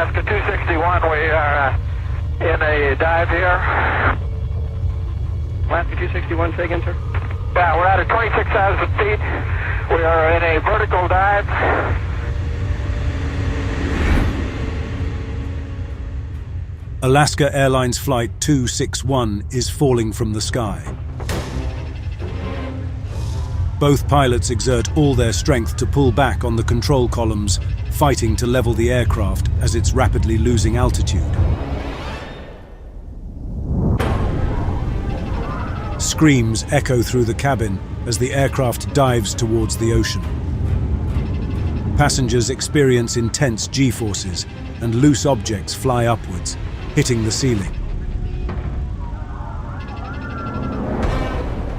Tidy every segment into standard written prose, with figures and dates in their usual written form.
Alaska 261, we are in a dive here. Alaska 261, say again, sir? Yeah, we're at 26,000 feet. We are in a vertical dive. Alaska Airlines Flight 261 is falling from the sky. Both pilots exert all their strength to pull back on the control columns, fighting to level the aircraft as it's rapidly losing altitude. Screams echo through the cabin as the aircraft dives towards the ocean. Passengers experience intense G-forces and loose objects fly upwards, hitting the ceiling.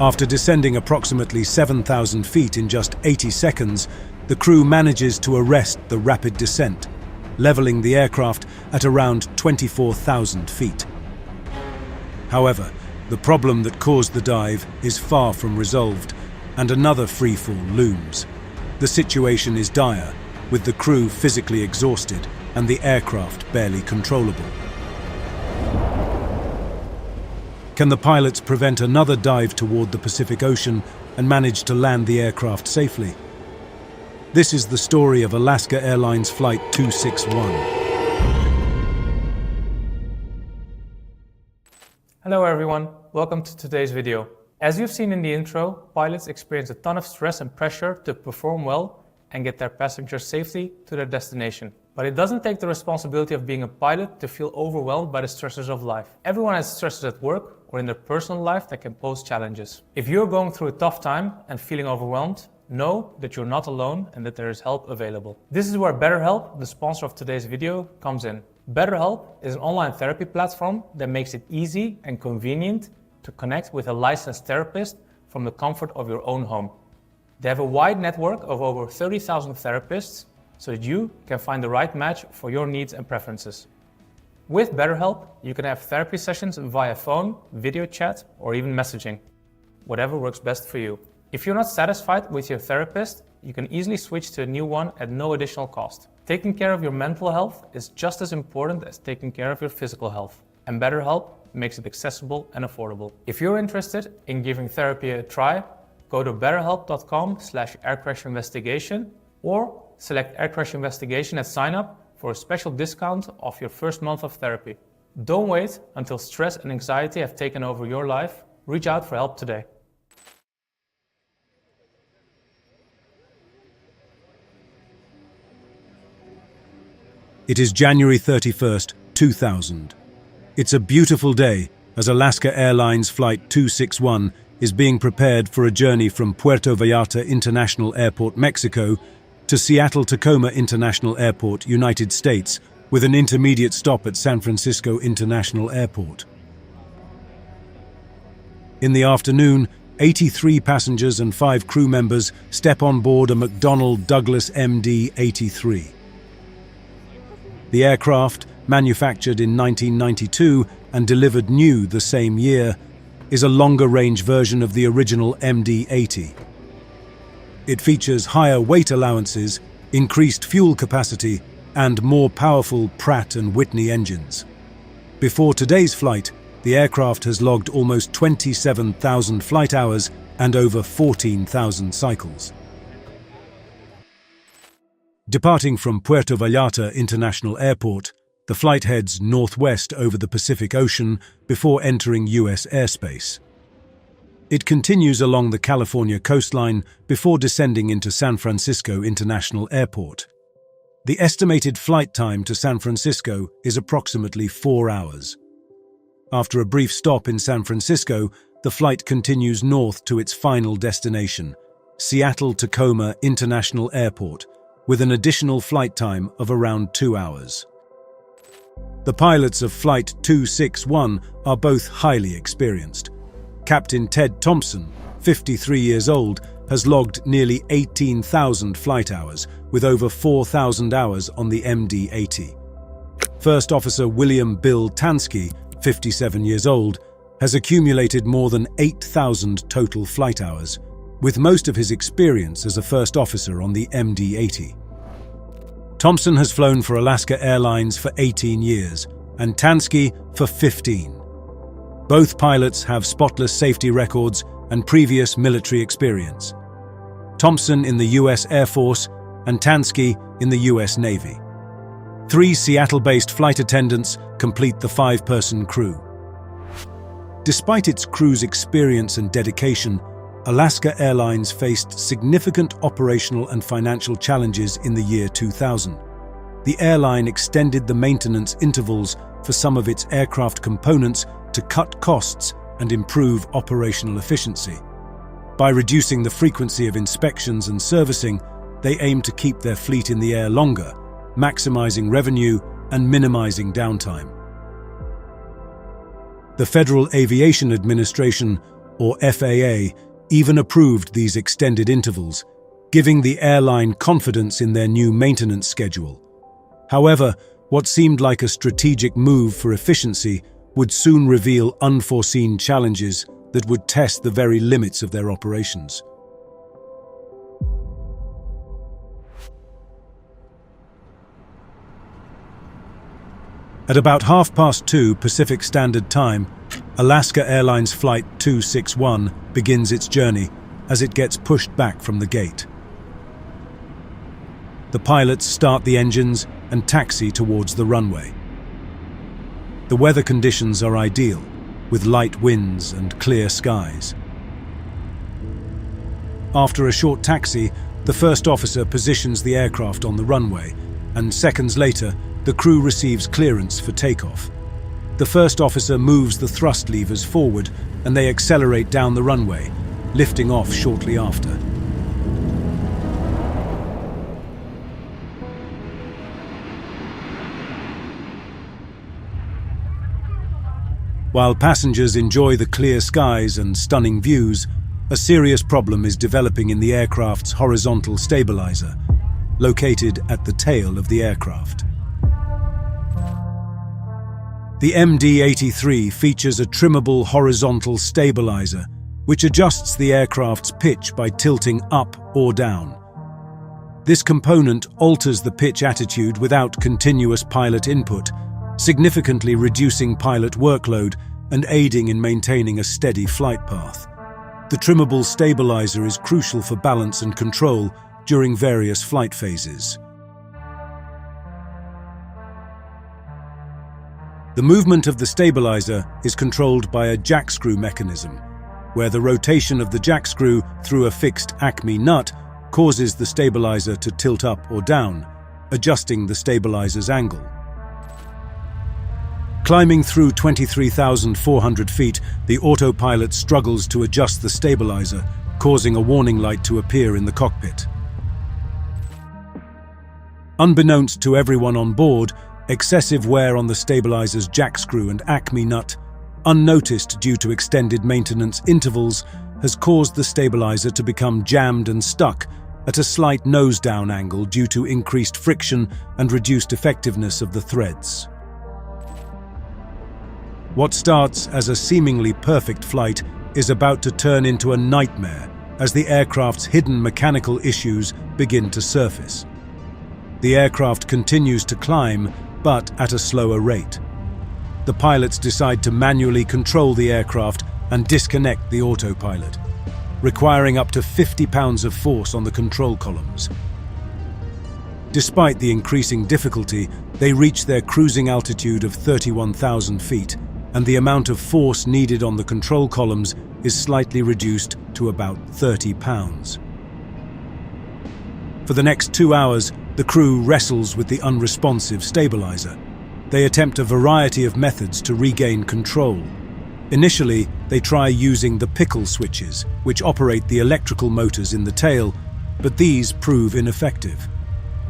After descending approximately 7,000 feet in just 80 seconds, the crew manages to arrest the rapid descent, leveling the aircraft at around 24,000 feet. However, the problem that caused the dive is far from resolved, and another freefall looms. The situation is dire, with the crew physically exhausted and the aircraft barely controllable. Can the pilots prevent another dive toward the Pacific Ocean and manage to land the aircraft safely? This is the story of Alaska Airlines Flight 261. Hello everyone, welcome to today's video. As you've seen in the intro, pilots experience a ton of stress and pressure to perform well and get their passengers safely to their destination. But it doesn't take the responsibility of being a pilot to feel overwhelmed by the stresses of life. Everyone has stresses at work or in their personal life that can pose challenges. If you're going through a tough time and feeling overwhelmed, know that you're not alone and that there is help available. This is where BetterHelp, the sponsor of today's video, comes in. BetterHelp is an online therapy platform that makes it easy and convenient to connect with a licensed therapist from the comfort of your own home. They have a wide network of over 30,000 therapists so that you can find the right match for your needs and preferences. With BetterHelp, you can have therapy sessions via phone, video chat, or even messaging, whatever works best for you. If you're not satisfied with your therapist, you can easily switch to a new one at no additional cost. Taking care of your mental health is just as important as taking care of your physical health, and BetterHelp makes it accessible and affordable. If you're interested in giving therapy a try, go to betterhelp.com/aircrashinvestigation or select Air Crash Investigation at sign up for a special discount off your first month of therapy. Don't wait until stress and anxiety have taken over your life. Reach out for help today. It is January 31st, 2000. It's a beautiful day as Alaska Airlines Flight 261 is being prepared for a journey from Puerto Vallarta International Airport, Mexico, to Seattle-Tacoma International Airport, United States, with an intermediate stop at San Francisco International Airport. In the afternoon, 83 passengers and 5 crew members step on board a McDonnell Douglas MD-83. The aircraft, manufactured in 1992 and delivered new the same year, is a longer-range version of the original MD-80. It features higher weight allowances, increased fuel capacity, and more powerful Pratt & Whitney engines. Before today's flight, the aircraft has logged almost 27,000 flight hours and over 14,000 cycles. Departing from Puerto Vallarta International Airport, the flight heads northwest over the Pacific Ocean before entering U.S. airspace. It continues along the California coastline before descending into San Francisco International Airport. The estimated flight time to San Francisco is approximately 4 hours. After a brief stop in San Francisco, the flight continues north to its final destination, Seattle-Tacoma International Airport, with an additional flight time of around 2 hours. The pilots of Flight 261 are both highly experienced. Captain Ted Thompson, 53 years old, has logged nearly 18,000 flight hours, with over 4,000 hours on the MD-80. First Officer William Bill Tansky, 57 years old, has accumulated more than 8,000 total flight hours, with most of his experience as a first officer on the MD-80. Thompson has flown for Alaska Airlines for 18 years and Tansky for 15. Both pilots have spotless safety records and previous military experience. Thompson in the US Air Force and Tansky in the US Navy. 3 Seattle-based flight attendants complete the 5-person crew. Despite its crew's experience and dedication, Alaska Airlines faced significant operational and financial challenges in the year 2000. The airline extended the maintenance intervals for some of its aircraft components to cut costs and improve operational efficiency. By reducing the frequency of inspections and servicing, they aim to keep their fleet in the air longer, maximizing revenue and minimizing downtime. The Federal Aviation Administration, or FAA, even approved these extended intervals, giving the airline confidence in their new maintenance schedule. However, what seemed like a strategic move for efficiency would soon reveal unforeseen challenges that would test the very limits of their operations. At about 2:30 Pacific Standard Time, Alaska Airlines Flight 261 begins its journey as it gets pushed back from the gate. The pilots start the engines and taxi towards the runway. The weather conditions are ideal, with light winds and clear skies. After a short taxi, the first officer positions the aircraft on the runway, and seconds later, the crew receives clearance for takeoff. The first officer moves the thrust levers forward, and they accelerate down the runway, lifting off shortly after. While passengers enjoy the clear skies and stunning views, a serious problem is developing in the aircraft's horizontal stabilizer, located at the tail of the aircraft. The MD-83 features a trimmable horizontal stabilizer, which adjusts the aircraft's pitch by tilting up or down. This component alters the pitch attitude without continuous pilot input, significantly reducing pilot workload and aiding in maintaining a steady flight path. The trimmable stabilizer is crucial for balance and control during various flight phases. The movement of the stabilizer is controlled by a jackscrew mechanism, where the rotation of the jackscrew through a fixed Acme nut causes the stabilizer to tilt up or down, adjusting the stabilizer's angle. Climbing through 23,400 feet, the autopilot struggles to adjust the stabilizer, causing a warning light to appear in the cockpit. Unbeknownst to everyone on board, excessive wear on the stabilizer's jackscrew and Acme nut, unnoticed due to extended maintenance intervals, has caused the stabilizer to become jammed and stuck at a slight nose-down angle due to increased friction and reduced effectiveness of the threads. What starts as a seemingly perfect flight is about to turn into a nightmare as the aircraft's hidden mechanical issues begin to surface. The aircraft continues to climb, but at a slower rate. The pilots decide to manually control the aircraft and disconnect the autopilot, requiring up to 50 pounds of force on the control columns. Despite the increasing difficulty, they reach their cruising altitude of 31,000 feet, and the amount of force needed on the control columns is slightly reduced to about 30 pounds. For the next 2 hours, the crew wrestles with the unresponsive stabilizer. They attempt a variety of methods to regain control. Initially, they try using the pickle switches, which operate the electrical motors in the tail, but these prove ineffective.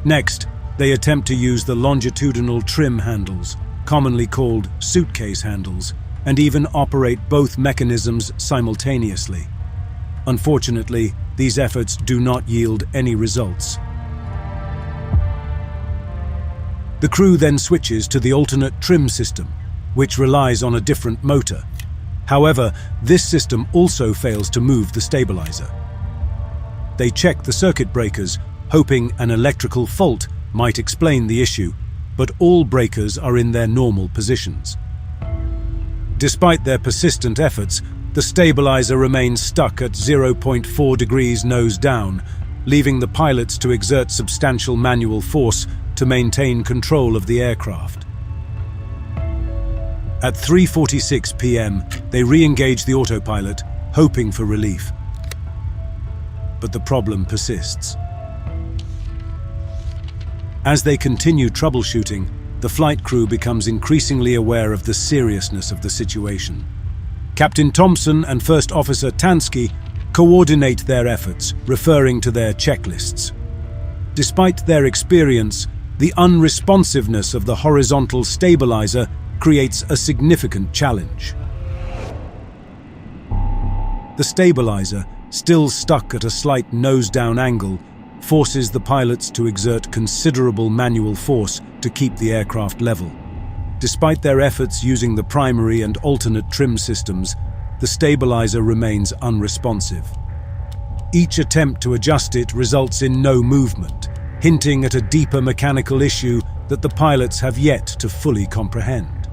Next, they attempt to use the longitudinal trim handles, commonly called suitcase handles, and even operate both mechanisms simultaneously. Unfortunately, these efforts do not yield any results. The crew then switches to the alternate trim system, which relies on a different motor. However, this system also fails to move the stabilizer. They check the circuit breakers, hoping an electrical fault might explain the issue, but all breakers are in their normal positions. Despite their persistent efforts, the stabilizer remains stuck at 0.4 degrees nose down, leaving the pilots to exert substantial manual force to maintain control of the aircraft. At 3:46 p.m., they re-engage the autopilot, hoping for relief. But the problem persists. As they continue troubleshooting, the flight crew becomes increasingly aware of the seriousness of the situation. Captain Thompson and First Officer Tansky coordinate their efforts, referring to their checklists. Despite their experience, the unresponsiveness of the horizontal stabilizer creates a significant challenge. The stabilizer, still stuck at a slight nose-down angle, forces the pilots to exert considerable manual force to keep the aircraft level. Despite their efforts using the primary and alternate trim systems, the stabilizer remains unresponsive. Each attempt to adjust it results in no movement, hinting at a deeper mechanical issue that the pilots have yet to fully comprehend.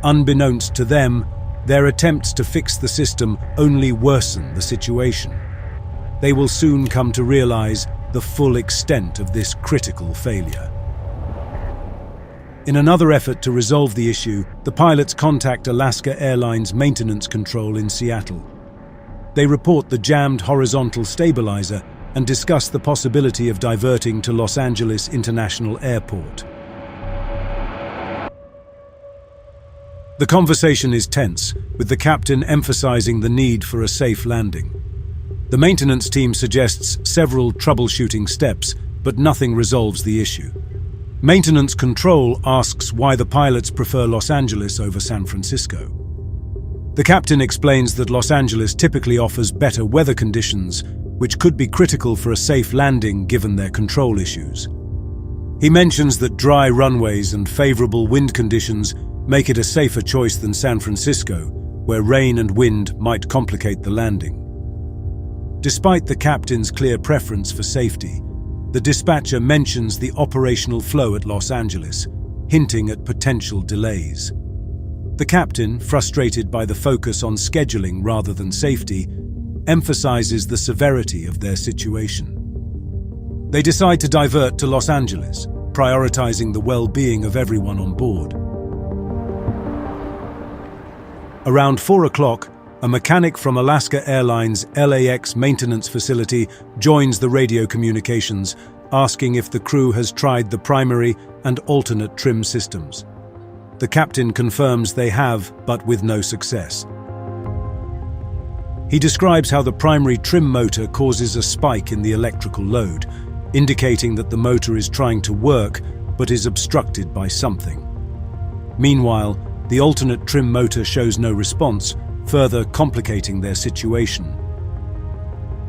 Unbeknownst to them, their attempts to fix the system only worsen the situation. They will soon come to realize the full extent of this critical failure. In another effort to resolve the issue, the pilots contact Alaska Airlines Maintenance Control in Seattle. They report the jammed horizontal stabilizer and discuss the possibility of diverting to Los Angeles International Airport. The conversation is tense, with the captain emphasizing the need for a safe landing. The maintenance team suggests several troubleshooting steps, but nothing resolves the issue. Maintenance Control asks why the pilots prefer Los Angeles over San Francisco. The captain explains that Los Angeles typically offers better weather conditions, which could be critical for a safe landing given their control issues. He mentions that dry runways and favorable wind conditions make it a safer choice than San Francisco, where rain and wind might complicate the landing. Despite the captain's clear preference for safety, the dispatcher mentions the operational flow at Los Angeles, hinting at potential delays. The captain, frustrated by the focus on scheduling rather than safety, emphasizes the severity of their situation. They decide to divert to Los Angeles, prioritizing the well-being of everyone on board. Around 4 o'clock, a mechanic from Alaska Airlines' LAX maintenance facility joins the radio communications, asking if the crew has tried the primary and alternate trim systems. The captain confirms they have, but with no success. He describes how the primary trim motor causes a spike in the electrical load, indicating that the motor is trying to work but is obstructed by something. Meanwhile, the alternate trim motor shows no response, further complicating their situation.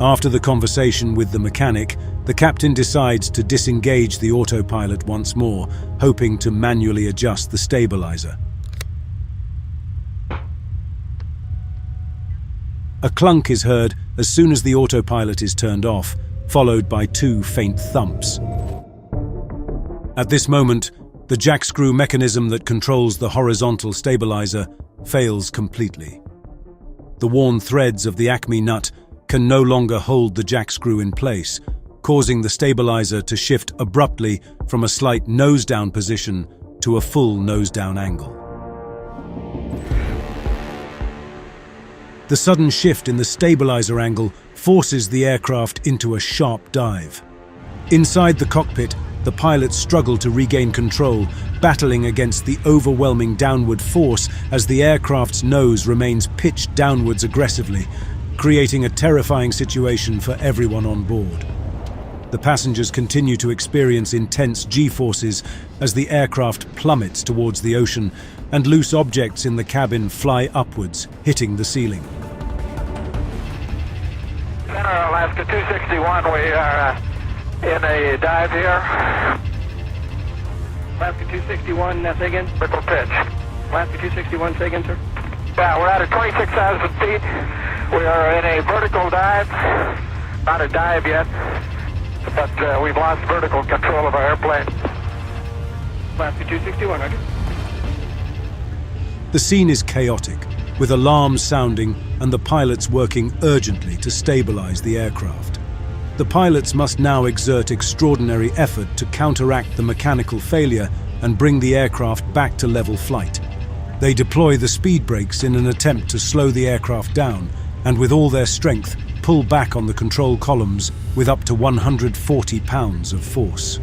After the conversation with the mechanic, the captain decides to disengage the autopilot once more, hoping to manually adjust the stabilizer. A clunk is heard as soon as the autopilot is turned off, followed by 2 faint thumps. At this moment, the jack screw mechanism that controls the horizontal stabilizer fails completely. The worn threads of the Acme nut can no longer hold the jack screw in place, causing the stabilizer to shift abruptly from a slight nose-down position to a full nose-down angle. The sudden shift in the stabilizer angle forces the aircraft into a sharp dive. Inside the cockpit, the pilots struggle to regain control, battling against the overwhelming downward force as the aircraft's nose remains pitched downwards aggressively, creating a terrifying situation for everyone on board. The passengers continue to experience intense G-forces as the aircraft plummets towards the ocean and loose objects in the cabin fly upwards, hitting the ceiling. Center Alaska 261, we are in a dive here. Alaska 261, say again. Vertical pitch. Alaska 261, say again, sir. Yeah, we're at 26,000 feet. We are in a vertical dive. Not a dive yet. but we've lost vertical control of our airplane. Latitude 261, roger. The scene is chaotic, with alarms sounding and the pilots working urgently to stabilize the aircraft. The pilots must now exert extraordinary effort to counteract the mechanical failure and bring the aircraft back to level flight. They deploy the speed brakes in an attempt to slow the aircraft down, and with all their strength, pull back on the control columns with up to 140 pounds of force.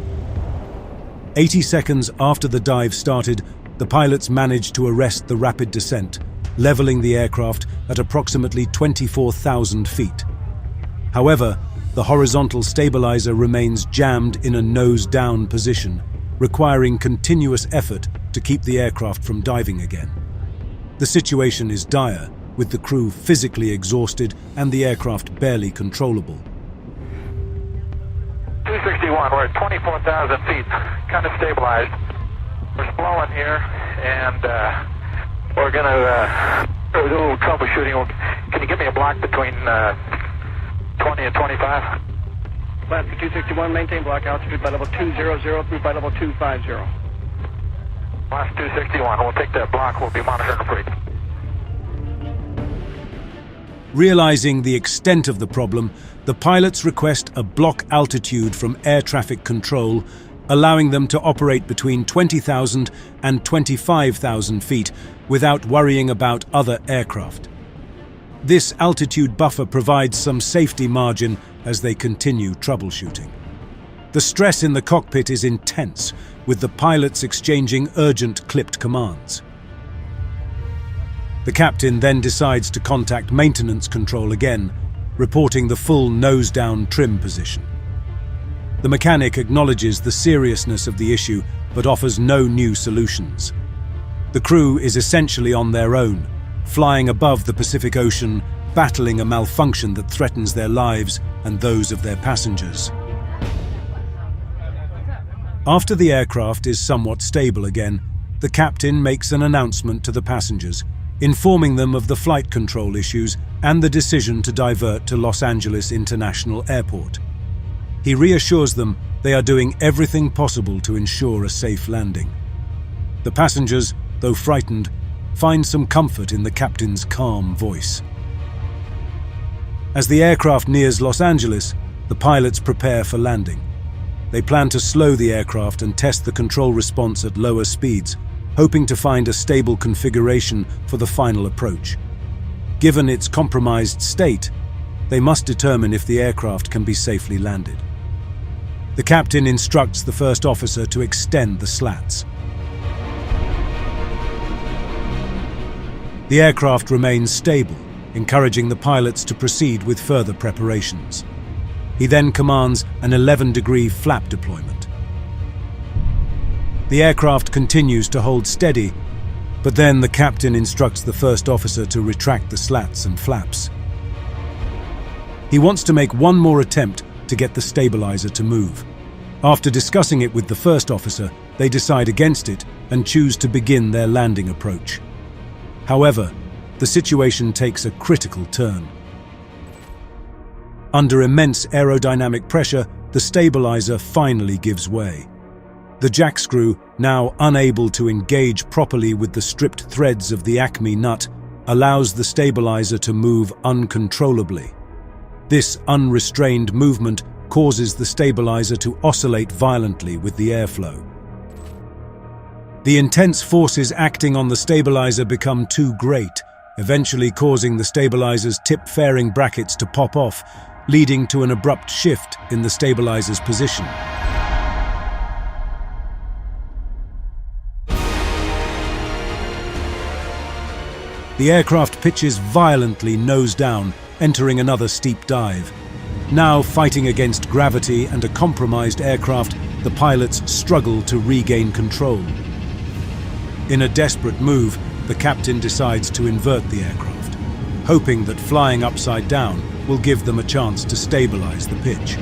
80 seconds after the dive started, the pilots managed to arrest the rapid descent, leveling the aircraft at approximately 24,000 feet. However, the horizontal stabilizer remains jammed in a nose-down position, requiring continuous effort to keep the aircraft from diving again. The situation is dire, with the crew physically exhausted and the aircraft barely controllable. 261, we're at 24,000 feet, kind of stabilized. We're slowing here, and we're going to do a little troubleshooting. Can you give me a block between 20 and 25? Latitude 261, maintain block altitude by level 200 through by level 250. Last 261, we'll take that block, we'll be monitoring the fleet. Realizing the extent of the problem, the pilots request a block altitude from air traffic control, allowing them to operate between 20,000 and 25,000 feet without worrying about other aircraft. This altitude buffer provides some safety margin as they continue troubleshooting. The stress in the cockpit is intense, with the pilots exchanging urgent clipped commands. The captain then decides to contact maintenance control again, reporting the full nose-down trim position. The mechanic acknowledges the seriousness of the issue, but offers no new solutions. The crew is essentially on their own, flying above the Pacific Ocean, battling a malfunction that threatens their lives and those of their passengers. After the aircraft is somewhat stable again, the captain makes an announcement to the passengers, informing them of the flight control issues and the decision to divert to Los Angeles International Airport. He reassures them they are doing everything possible to ensure a safe landing. The passengers, though frightened, find some comfort in the captain's calm voice. As the aircraft nears Los Angeles, the pilots prepare for landing. They plan to slow the aircraft and test the control response at lower speeds, hoping to find a stable configuration for the final approach. Given its compromised state, they must determine if the aircraft can be safely landed. The captain instructs the first officer to extend the slats. The aircraft remains stable, encouraging the pilots to proceed with further preparations. He then commands an 11-degree flap deployment. The aircraft continues to hold steady, but then the captain instructs the first officer to retract the slats and flaps. He wants to make one more attempt to get the stabilizer to move. After discussing it with the first officer, they decide against it and choose to begin their landing approach. However, the situation takes a critical turn. Under immense aerodynamic pressure, the stabilizer finally gives way. The jack screw, now unable to engage properly with the stripped threads of the Acme nut, allows the stabilizer to move uncontrollably. This unrestrained movement causes the stabilizer to oscillate violently with the airflow. The intense forces acting on the stabilizer become too great, eventually causing the stabilizer's tip fairing brackets to pop off, leading to an abrupt shift in the stabilizer's position. The aircraft pitches violently nose down, entering another steep dive. Now fighting against gravity and a compromised aircraft, the pilots struggle to regain control. In a desperate move, the captain decides to invert the aircraft, hoping that flying upside down will give them a chance to stabilize the pitch.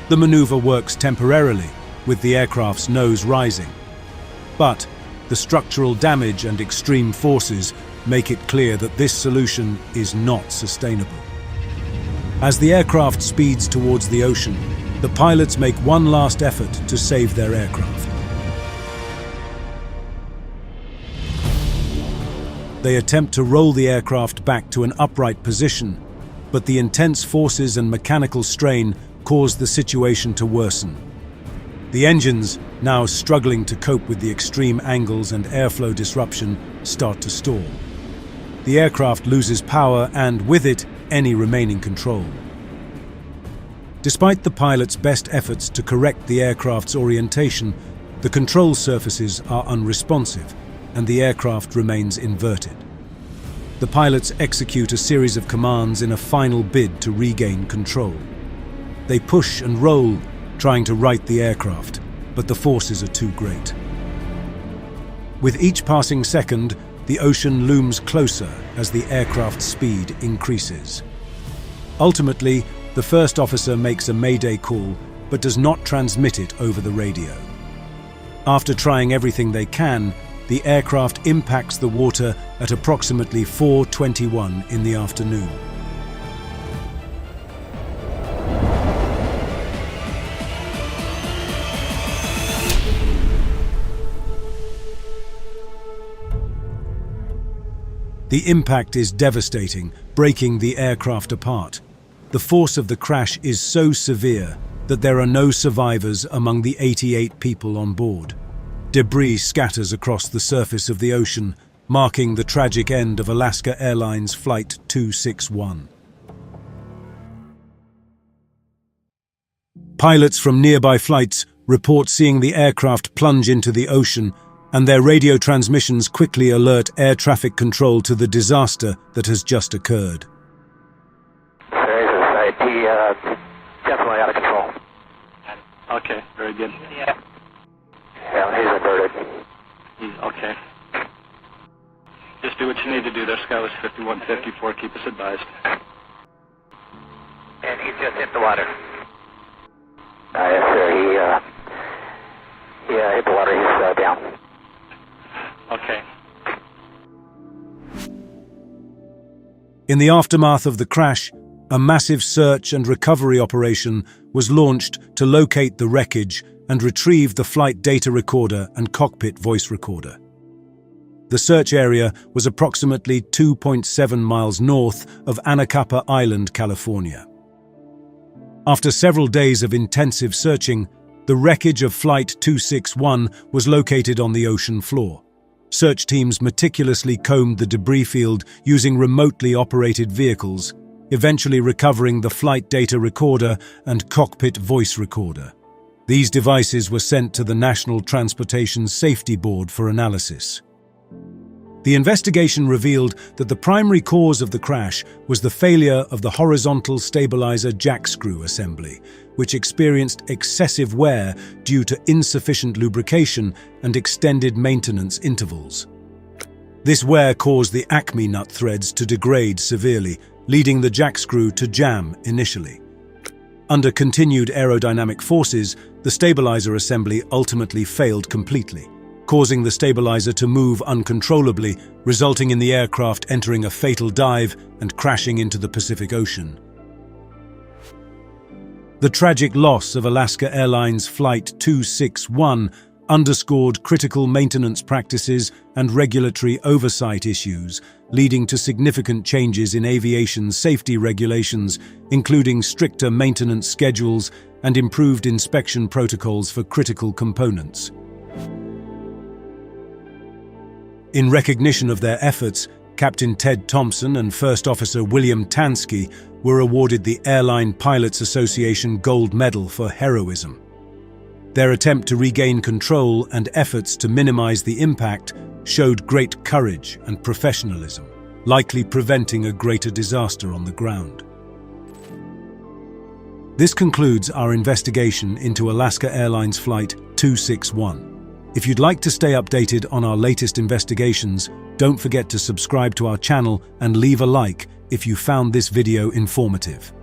The maneuver works temporarily, with the aircraft's nose rising. But the structural damage and extreme forces make it clear that this solution is not sustainable. As the aircraft speeds towards the ocean, the pilots make one last effort to save their aircraft. They attempt to roll the aircraft back to an upright position, but the intense forces and mechanical strain cause the situation to worsen. The engines, now struggling to cope with the extreme angles and airflow disruption, start to stall. The aircraft loses power and, with it, any remaining control. Despite the pilot's best efforts to correct the aircraft's orientation, the control surfaces are unresponsive, and the aircraft remains inverted. The pilots execute a series of commands in a final bid to regain control. They push and roll, trying to right the aircraft, but the forces are too great. With each passing second, the ocean looms closer as the aircraft's speed increases. Ultimately, the first officer makes a mayday call, but does not transmit it over the radio. After trying everything they can, the aircraft impacts the water at approximately 4:21 in the afternoon. The impact is devastating, breaking the aircraft apart. The force of the crash is so severe that there are no survivors among the 88 people on board. Debris scatters across the surface of the ocean, marking the tragic end of Alaska Airlines Flight 261. Pilots from nearby flights report seeing the aircraft plunge into the ocean, and their radio transmissions quickly alert air traffic control to the disaster that has just occurred. Definitely out of control. Okay, very good. Yeah, he's inverted. Okay. Just do what you need to do there, Skywest 5154. Keep us advised. And he's just hit the water. Yes, sir. He hit the water. He's down. Okay. In the aftermath of the crash, a massive search and recovery operation was launched to locate the wreckage and retrieve the flight data recorder and cockpit voice recorder. The search area was approximately 2.7 miles north of Anacapa Island, California. After several days of intensive searching, the wreckage of Flight 261 was located on the ocean floor. Search teams meticulously combed the debris field using remotely operated vehicles, eventually recovering the flight data recorder and cockpit voice recorder. These devices were sent to the National Transportation Safety Board for analysis. The investigation revealed that the primary cause of the crash was the failure of the horizontal stabilizer jack screw assembly, which experienced excessive wear due to insufficient lubrication and extended maintenance intervals. This wear caused the Acme nut threads to degrade severely, leading the jack screw to jam initially. Under continued aerodynamic forces, the stabilizer assembly ultimately failed completely, causing the stabilizer to move uncontrollably, resulting in the aircraft entering a fatal dive and crashing into the Pacific Ocean. The tragic loss of Alaska Airlines Flight 261 underscored critical maintenance practices and regulatory oversight issues, leading to significant changes in aviation safety regulations, including stricter maintenance schedules and improved inspection protocols for critical components. In recognition of their efforts, Captain Ted Thompson and First Officer William Tansky were awarded the Airline Pilots Association Gold Medal for heroism. Their attempt to regain control and efforts to minimize the impact showed great courage and professionalism, likely preventing a greater disaster on the ground. This concludes our investigation into Alaska Airlines Flight 261. If you'd like to stay updated on our latest investigations, don't forget to subscribe to our channel and leave a like if you found this video informative.